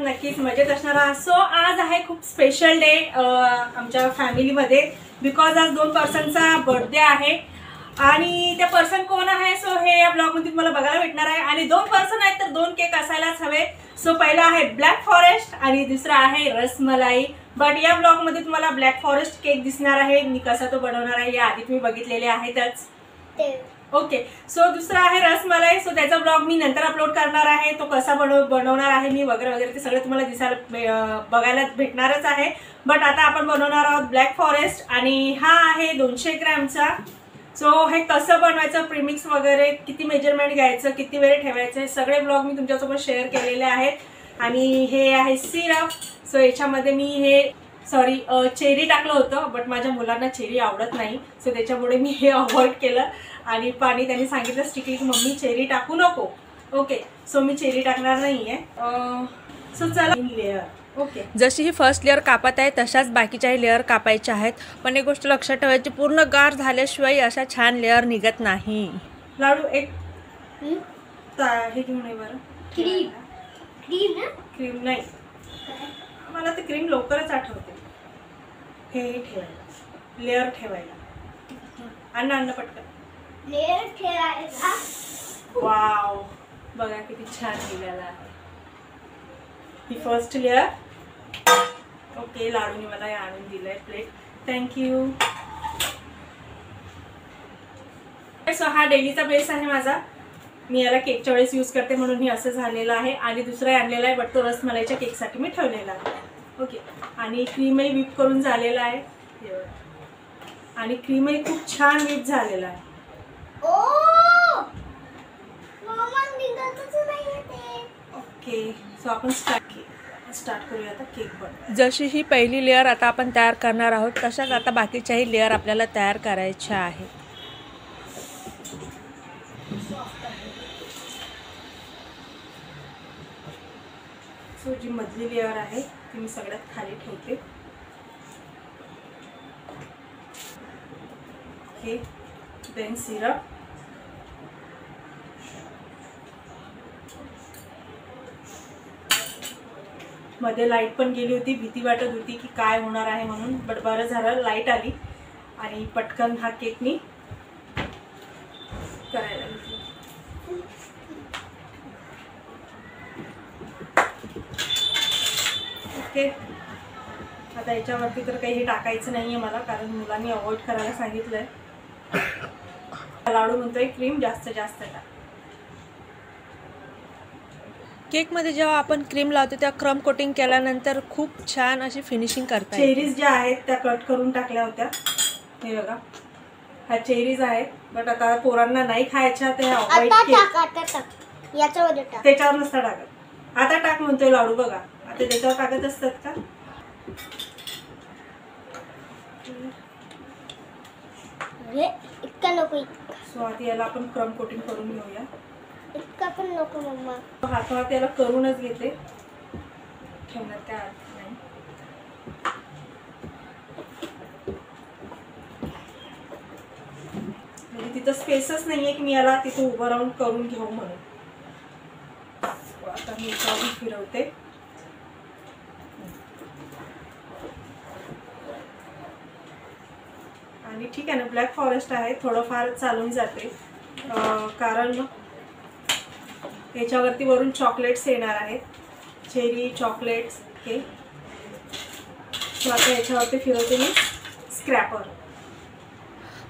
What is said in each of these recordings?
नक्कीच मजेत असणार आहात. सो आज आहे खूप स्पेशल डे आमच्या फॅमिलीमध्ये, बिकॉज आज 2 पर्सनचा बर्थडे आहे आणि त्या पर्सन कोण आहे सो हे या ब्लॉगमध्ये तुम्हाला बघायला भेटणार आहे. आणि 2 पर्सन आहेत तर 2 केक असायलाच हवे. सो पहिला आहे ब्लॅक फॉरेस्ट आणि दुसरा आहे रसमलाई. बट या ब्लॉगमध्ये तुम्हाला ब्लॅक फॉरेस्ट केक दिसणार आहे. मी कसा तो बनवणार आहे या आधी तुम्ही बघितलेले आहेतच. ओके, सो दुसरा आहे रसमलाई. सो त्याचा ब्लॉग मी नंतर अपलोड करणार आहे. तो कसा बनवणार आहे मी वगैरे वगैरे ते सगळं तुम्हाला दिसायला बघायला भेटणारच आहे. बट आता आपण बनवणार आहोत ब्लॅक फॉरेस्ट आणि हा आहे 200 ग्रॅमचा. सो हे कसं बनवायचं, प्रीमिक्स वगैरे, किती मेजरमेंट घ्यायचं, किती वेळ ठेवायचं, हे सगळे ब्लॉग मी तुमच्यासोबत शेअर केलेले आहेत. आणि हे आहे सिरप. सो याच्यामध्ये मी हे चेरी टाकलं होतं, बट माझ्या मुलांना चेरी आवडत नाही. सो त्याच्यामुळे मी हे अवॉइड केलं. आणि पाणी त्यांनी सांगितलं स्ट्रिक्टली की मम्मी चेरी टाकू नको. ओके, सो मी चेरी टाकणार नाही आहे. सो चला लेअर. ओके, जशी ही फर्स्ट लेअर कापत आहे तशाच बाकीच्याही लेअर कापायच्या आहेत. पण एक गोष्ट लक्षात ठेवायची, पूर्ण गार झाल्याशिवाय अशा छान लेअर निघत नाही. लाडू एक हे घेऊन ये बरं. क्रीम नाही, मला ते क्रीम लवकरच आठवते. हे ठेवायला, लेअर ठेवायला. अन्न पटकन लेअर ठेवायला. वाव, बघा किती छान निघाला आहे ही फर्स्ट लेअर. ओके, लाडूने मला आणून दिलंय प्लेट. थँक्यू. सो हा डेलीचा बेस आहे माझा. मी याला केकच्या वेळेस यूज करते म्हणून हे असं झालेलं आहे. आणि दुसरा आणलेला आहे बट तो रसमलाईच्या केकसाठी मी ठेवलेला आहे. ओके, आणि क्रीमही व्हिप करून झालेला आहे. आणि क्रीमही खूप छान व्हिप झालेला आहे. ओके, सो आपण स्टार्ट करूया आता केक बनवायला. जशी ही पहिली लेअर आता आपण तयार करणार आहोत तशाच आता बाकीच्याही लेअर आपल्याला तयार करायच्या आहेत. सो जी मधली लेअर आहे ती मी सगळ्यात खाली ठेवते. Okay, then syrup. मध्ये लाईट पण गेली होती, भीती वाटत होती की काय होणार आहे म्हणून, बट बरं झालं लाईट आली आणि पटकन हा केक मी करायला घेतला. ओके, आता याच्यावरती तर काही हे टाकायचं नाही आहे मला, कारण मुलांनी अवॉइड करायला सांगितलंय. लाडू म्हणतोय क्रीम जास्त टाक. केकमध्ये जेव्हा आपण क्रीम लावतो तेव्हा क्रम कोटिंग केल्यानंतर खूप छान अशी फिनिशिंग करता येते. चेरीज ज्या आहेत त्या कट करून टाकल्या होत्या. हे बघा, ह्या चेरीज आहेत. बट आता पोरांना नाही खायच्या, ते अवॉइड त्याच्यावर नसता टाकत. आता टाक म्हणतोय लाडू. बघा आता त्याच्यावर टाकत असतात का. सो आता याला आपण क्रम कोटिंग करून घेऊया. इतका पण नको मम्मा. हातावर त्याला करूनच घेते, ठेवण्यात काय अर्थ नाही. म्हणजे तिथं स्पेसच नाहीये की मी याला तिथं उभं राहून करून घेऊ म्हणून. आता मी याच्यावर फिरवते. आणि ठीक आहे ना, ब्लॅक फॉरेस्ट आहे, थोडंफार चालून जाते. कारण याच्यावरती वरून चॉकलेट्स येणार आहेत, चेरी चॉकलेट्स. ओके, सो आता याच्यावरती फिरवते मी स्क्रॅपर.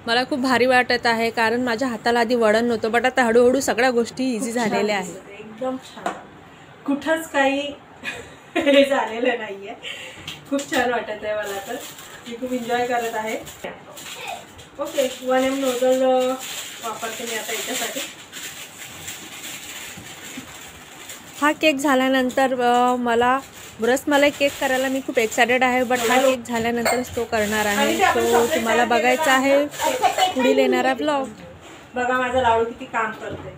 मला खूप भारी वाटत आहे कारण माझ्या हाताला आधी वळण नव्हतं, बट आता हळूहळू सगळ्या गोष्टी इझी झालेल्या आहेत. एकदम छान, कुठंच काही हे झालेलं नाही आहे. खूप छान वाटत आहे मला, तर मी खूप एन्जॉय करत आहे. ओके, 1M नोझल वापरते मी आता याच्यासाठी. हा केक झाल्यानंतर मला रसमलाई केक करायला मी खूप एक्सायटेड आहे. बट हा केक झाल्यानंतरच तो करणार आहे. सो तुम्हाला बघायचा आहे पुढील येणारा ब्लॉग. बघा माझा लाडू किती काम करते.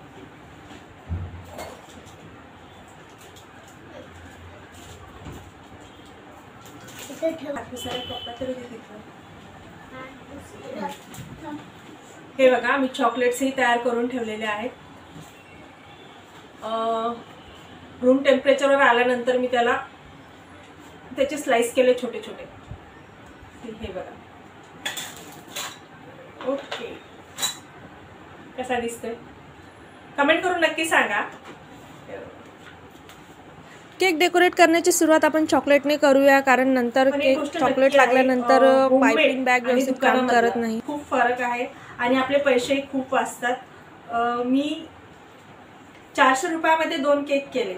हे बघा मी चॉकलेट्सही तयार करून ठेवलेले आहेत. रूम टेम्परेचरवर आल्यानंतर मी त्याचे स्लाइस केले छोटे छोटे. हे बघा. ओके, कसा दिसतोय कमेंट करून नक्की सांगा. केक डेकोरेट करण्याची सुरुवात आपण चॉकलेटने करूया, कारण नंतर केक चॉकलेट लागल्यानंतर पाइपिंग बॅग व्यवस्थित काम करत नाही. खूप फरक आहे आणि आपले पैसे खूप वाचतात. मी 400 रुपयामध्ये 2 केक केले.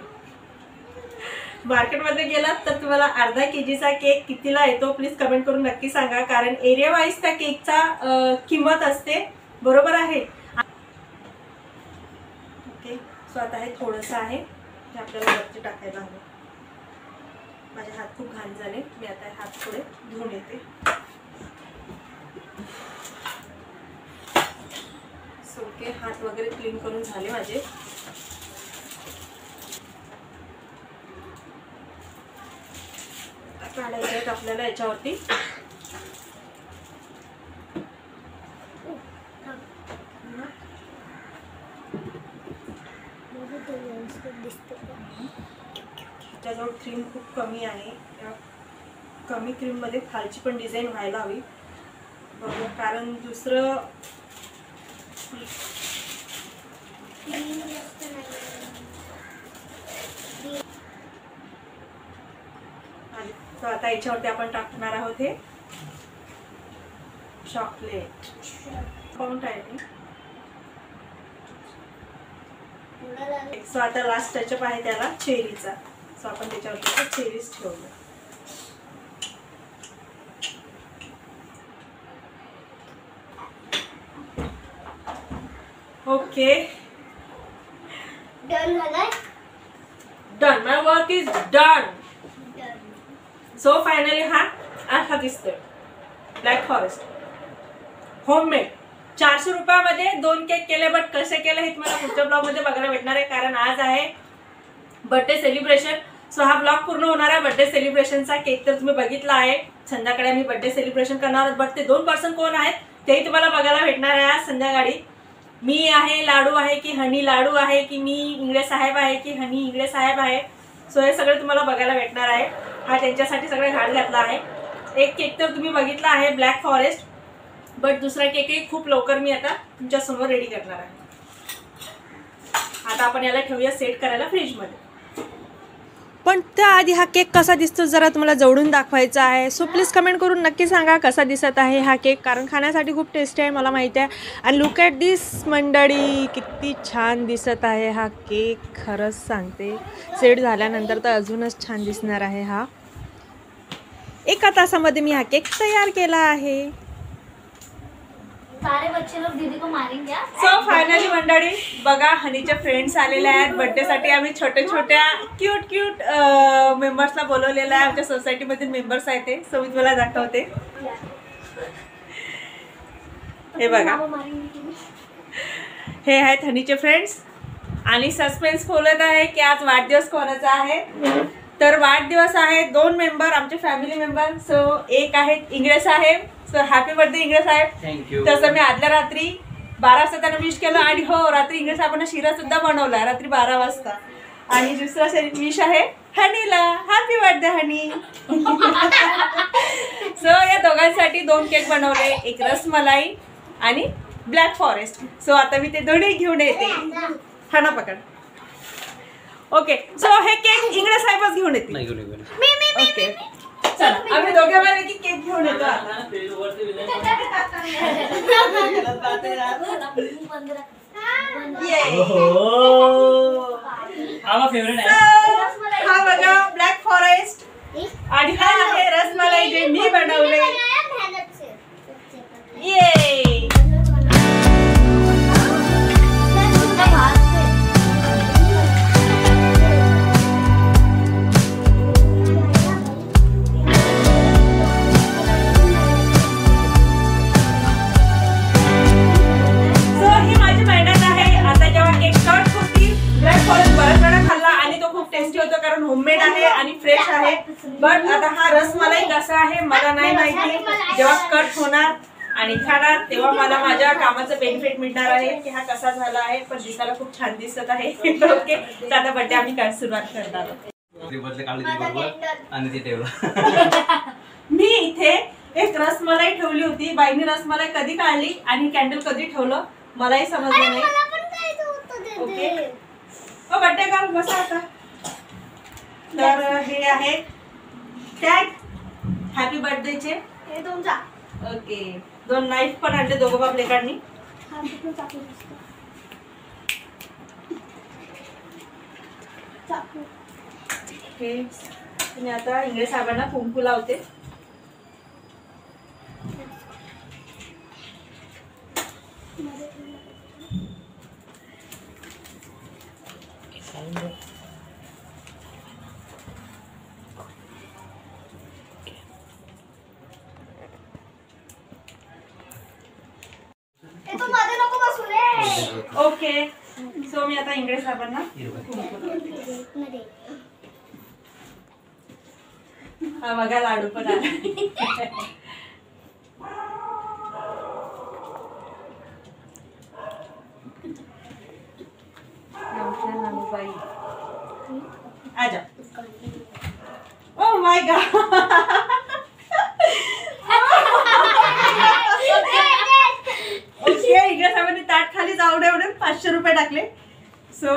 मार्केटमध्ये गेलात तर तुम्हाला अर्धा केजीचा केक कितीला येतो प्लीज कमेंट करून नक्की सांगा, कारण एरिया वाईज त्या केकचा किंमत असते. बरोबर आहे. ओके, सो आता हे थोडंसं आहे, हे आपल्याला वरती टाकायला हवं. माझे हात खूप घाण झाले, मी आता हात थोडे धुवून येते. सो ओके, हात वगैरे क्लीन करून झाले माझे. काढायचे आहेत आपल्याला याच्यावरती. त्याच्याजवळ क्रीम खूप कमी आहे, कमी क्रीम मध्ये खालची पण डिझाईन व्हायला हवी. बघूया, कारण दुसरं तर आता याच्यावरती आपण टाकणार आहोत हे चॉकलेट पाऊंड आहे. सो आता लास्ट टचअप आहे त्याला चेरीचा. सो आपण त्याच्यावरती चेरीज ठेवूया. ओके, डन झालाय. Done, my work is done. So finally हा असा दिसतोय ब्लॅक फॉरेस्ट होममेड. 400 रुपयामध्ये 2 केक केले, बट कसे केले हे तुम्हाला पुढच्या ब्लॉग मध्ये बघायला भेटणार आहे, कारण आज आहे बर्थडे सेलिब्रेशन. सो हा ब्लॉग पूर्ण होणार आहे बर्थडे सेलिब्रेशनचा. केक तर तुम्ही बघितला आहे, संध्याकाळी आम्ही बर्थडे सेलिब्रेशन करणार आहोत. बट ते 2 पर्सन कोण आहेत तेही तुम्हाला बघायला भेटणार आहे आज संध्याकाळी. मी आहे, लाडू आहे की हनी लाडू आहे, की मी इंगळे साहेब आहे की हनी इंगळे साहेब आहे. सो हे सगळं तुम्हाला बघायला भेटणार आहे. हा त्यांच्यासाठी सगळं घाट घातला आहे. एक केक तर तुम्ही बघितला आहे ब्लॅक फॉरेस्ट, बट दुसरा केकही खूप लवकर मी आता तुमच्या समोर रेडी करणार आहे. आता आपण याला ठेवूया सेट करायला फ्रीजमध्ये. पण त्याआधी हा केक कसा दिसतो जरा तुम्हाला जवळून दाखवायचा आहे. सो प्लीज कमेंट करून नक्की सांगा कसा दिसत आहे हा केक, कारण खाण्यासाठी खूप टेस्टी आहे मला माहिती आहे. आणि लुक ॲट दिस मंडळी, किती छान दिसत आहे हा केक. खरंच सांगते, सेट झाल्यानंतर तर अजूनच छान दिसणार आहे हा. 1 तासामध्ये मी हा केक तयार केला आहे. सारे बच्चे लोग दीदी को मारेंगे. सो फायनली मंडळी बघा, हनीचे फ्रेंड्स आलेले आहेत बर्थडे साठी. आम्ही छोट्या छोट्या क्यूट मेंबर्सला बोलवलेलं आहे. आमच्या सोसायटी मधील मेंबर्स आहेत ते. सो मी तुम्हाला दाखवते. हे बघा, हे आहेत हनीचे फ्रेंड्स. आणि सस्पेन्स खोलत आहे की आज वाढदिवस कोणाचा आहे. तर वाढदिवस आहे 2 मेंबर आमचे फॅमिली मेंबर. सो एक आहेत इंगळे साहेब. सो हॅपी बर्थडे इंगळे साहेब. थँक्यू. तसं मी आदल्या रात्री 12 वाजता त्यांना विश केलं. आणि हो, रात्री इंगळे साहेबांना शिरा सुद्धा बनवला रात्री 12 वाजता. आणि दुसरा विश आहे हनीला. हॅपी बर्थडे हनी. सो या दोघांसाठी 2 केक बनवले, एक रसमलाई आणि ब्लॅक फॉरेस्ट. सो आता मी ते दोन्ही घेऊन येते. खाना पकड. ओके, सो हे केक इंगळे साहेबच घेऊन येते. नाही घेऊन ओके, चला आम्ही दोघे मला की केक घेऊन येतो आता. हा बघा ब्लॅक फॉरेस्ट आणि हा आहे रसमलाई जे मी बनवले. ये होममेड आहे आणि फ्रेश आहे. बट आता हा रसमलाई कसा आहे मला नाही माहिती, जेव्हा कट होणार आणि खाणार तेव्हा मला माझ्या कामाचं बेनिफिट मिळणार आहे की हा कसा झाला आहे. पण दिसायला खूप छान दिसत आहे. ओके, तर आता बर्थडे आम्ही सुरुवात करणार आहोत. मी इथे एक रसमलाई ठेवली होती. बाईने रसमलाई कधी काढली आणि कॅन्डल कधी ठेवलं मलाही समजलं नाही. ओके, बर्थडे गर्ल बसा आता. तर हे आहे टॅग हॅपी बर्थडेचे. हे तुमचा. ओके, 2 नाईफ पण आणले दोघं बापलेकांनी. ओके, मी आता इंग्रज साहेबांना कुंकू लावते. ओके, सो मी आता इंग्रज साहेबांना हा बघा लाडू पण आला. आजा. ओ माय गॉड, ओके, इंग्रज साहेबांनी ताट खाली जाऊ एवढे 500 रुपये टाकले. सो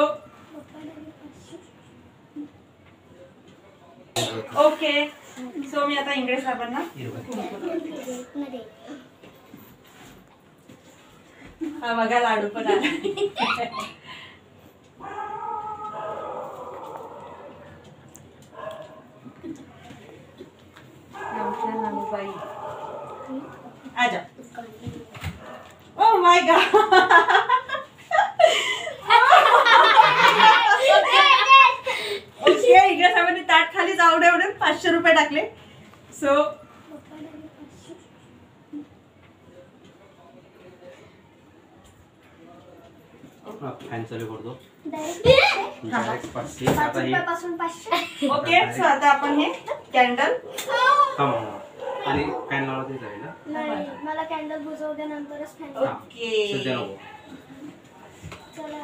ओके, सो मी आता इंग्रज साहेबांना हा बघा लाडू पण आला. आजा. ओ माय गॉड, ओके, इंग्रज साहेबांनी ताट खाली जाऊ एवढे 500 रुपये टाकले. सो फॅन चालू करतो. ओके, सो आता आपण हे कॅन्डल आणि फॅन लावला ते जाईल ना. नाही, मला कॅन्डल बुजवू दे नंतरच फॅन. ओके, सध्या नको. चला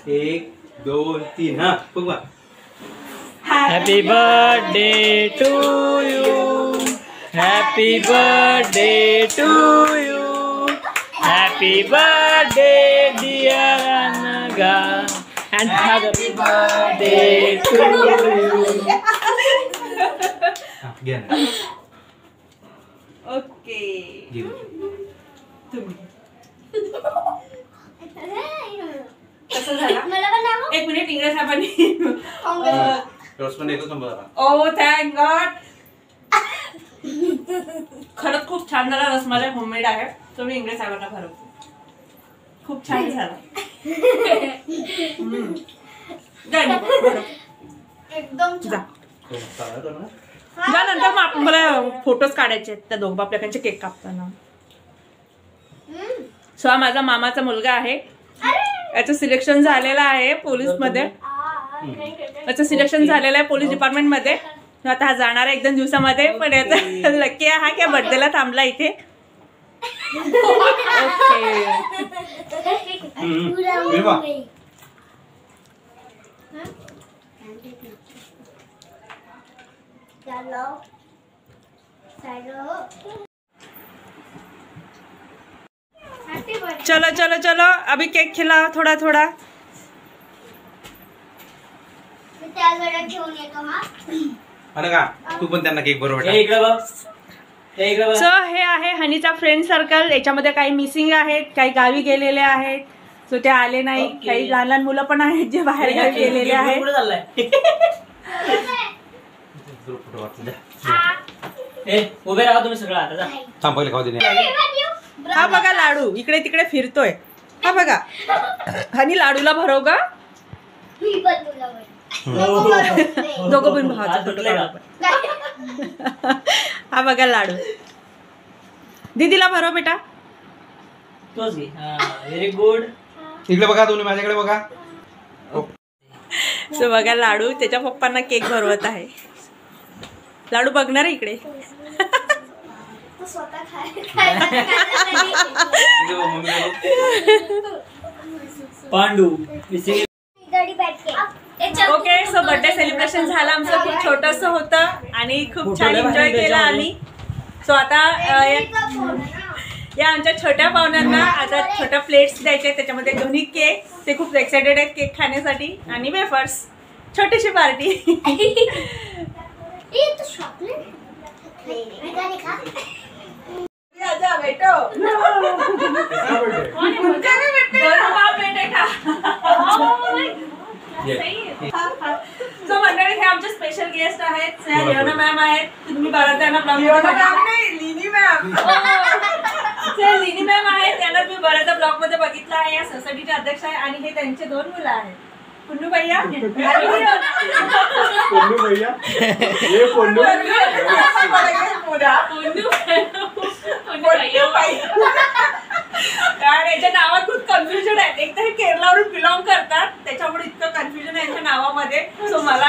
1 2 3 हा बघ. Happy birthday to you. Happy birthday to you. Happy birthday dear Anaga. And happy birthday to you. घ्या ना. ओके, घेऊ. तुम्ही कसं झाला? मला पण दाखव. 1 मिनिट, इंग्रज साहेबांनी रस पण येतो नंबर आता. ओ थँक गॉड. खरंच खूप छान झाला. रसमलाई होममेड आहे. तो मी इंग्रज साहेबांना भरवतो. खूप छान झाला. एकदम जा जा, नंतर मग आपण मला फोटोज काढायचे आहेत त्या दोघ बापल्याकांचे केक कापताना. सो हा माझा मामाचा मुलगा आहे. याचं सिलेक्शन झालेलं आहे पोलीस मध्ये. याचं सिलेक्शन झालेलं आहे पोलीस डिपार्टमेंट मध्ये. आता हा जाणार आहे 1-2 दिवसामध्ये. पण याचा लकी आहे हा की बर्थडेला थांबला इथे. ओके, चलो चलो चलो, अभी केक खिलाओ थोड़ा थोड़ा. अरे का तू पण त्यांना केक बरोबर हे इकडे बघ. हे इकडे बघ. सो हे आहे हनीचा फ्रेंड सर्कल. याच्यामध्ये काही मिसिंग आहेत, काही गावी गेलेले आहेत. सो ते आले नाही. Okay. काही लहान लहान मुलं पण आहेत जे बाहेर गावी गेलेले आहेत. कुठे चाललाय? फोटो वाचले. ए, उभे राहा तुम्ही सगळं आता. जा. थांब पहिले खाऊ दे. हा बघा लाडू इकडे तिकडे फिरतोय. हा बघा, हनी लाडूला भरव का. दोघं पण भावाचा फोटो तुटले का? काढू. हा बघा लाडू. दीदीला भरव बेटा. तोच घे. Very good. इकडे बघा, तुम्ही माझ्याकडे बघा. सो बघा लाडू त्याच्या पप्पांना केक भरवत आहे. लाडू बघणार आहे इकडे. स्वतः खायला तुझ्या मम्मीला पांडू इसे गाडी बैठ ओके सो बर्थडे सेलिब्रेशन झालं आमचं. खूप छोटस होतं आणि खूप छान एन्जॉय केलं आम्ही. सो आता या आमच्या छोट्या पाहुण्यांना आता छोट्या प्लेट्स द्यायचे, त्याच्यामध्ये दोन्ही केक. ते खूप एक्सायटेड आहेत केक खाण्यासाठी आणि वेफर्स. छोटीशी पार्टी. ये तो चॉकलेट निकाली खा आजा बेटो सो मंडळी हे आमचे स्पेशल गेस्ट आहेत. लिओना मॅम आहेत. तुम्ही बघा त्यांना लिनी मॅम आहेत. त्यांना तुम्ही बऱ्याचदा ब्लॉग मध्ये बघितलं आहे. या सोसायटीचे अध्यक्ष आहे आणि हे त्यांचे 2 मुलं आहेत. पुन्नू भैया याच्या नावात खूप कन्फ्युजन आहे. एक तर हे केरलावरून बिलॉंग करतात, त्याच्यामुळे इतकं कन्फ्युजन आहे यांच्या नावामध्ये. सो मला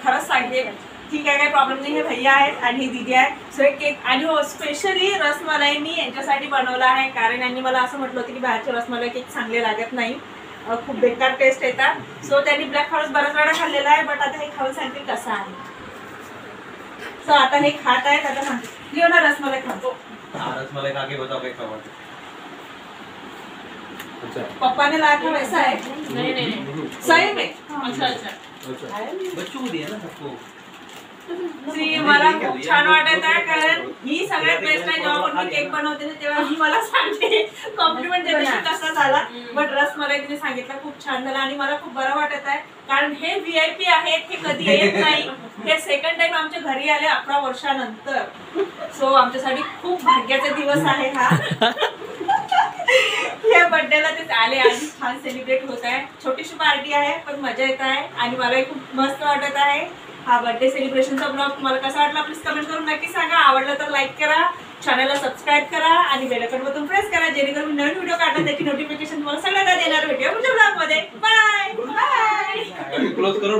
खरंच सांगते ठीक आहे, काही प्रॉब्लेम नाही. हे भैया आहेत आणि ही दीदी आहे. सो एक केक आणि हो स्पेशली रसमलाई मी यांच्यासाठी बनवला आहे, कारण यांनी मला असं म्हटलं होतं की बाहेरचे रसमलाई केक चांगले लागत नाही, खूप बेकार टेस्ट येतात. सो त्यांनी ब्लॅक फॉरेस्ट बराच वेळा खाल्लेला आहे, बट आता हे खाऊन सांगतील कसं आहे. सो आता हे खात आहेत. आता सांगते लिओना रसमलाई खातो. रसमलाई खा के बताओ कैसा हुआ. अच्छा पप्पा ने लाया था वैसा है. नहीं सही में अच्छा बच्चों को दिया ना सबको. मला खूप छान वाटत आहे, कारण ही सगळ्यात बेस्ट आहे. जेव्हा पण मी केक बनवते ना तेव्हा ही मला सांगते कॉम्प्लिमेंट देते की कसा झाला. बट रसमलाई तिने सांगितलं खूप छान झाला आणि मला खूप बरं वाटत आहे, कारण हे VIP आहेत. हे कधी येत नाही. हे सेकंड टाइम आमच्या घरी आले 11 वर्षानंतर. सो आमच्यासाठी खूप भाग्याचा दिवस आहे हा. या बर्थडेला ते आले आणि छान सेलिब्रेट होत आहे. छोटीशी पार्टी आहे पण मजा येत आहे आणि मलाही खूप मस्त वाटत आहे. हा बर्थडे सेलिब्रेशनचा ब्लॉग तुम्हाला कसा वाटला प्लीज कमेंट करून नक्की सांगा. आवडलं तर लाईक करा, चॅनलला सबस्क्राईब करा आणि बेल आयकॉन बटन प्रेस करा, जेणेकरून मी नवीन व्हिडिओ काढला त्याची नोटिफिकेशन तुम्हाला सगळ्यांना देणार. भेटूया पुढच्या ब्लॉग मध्ये. Bye bye. क्लोज करो.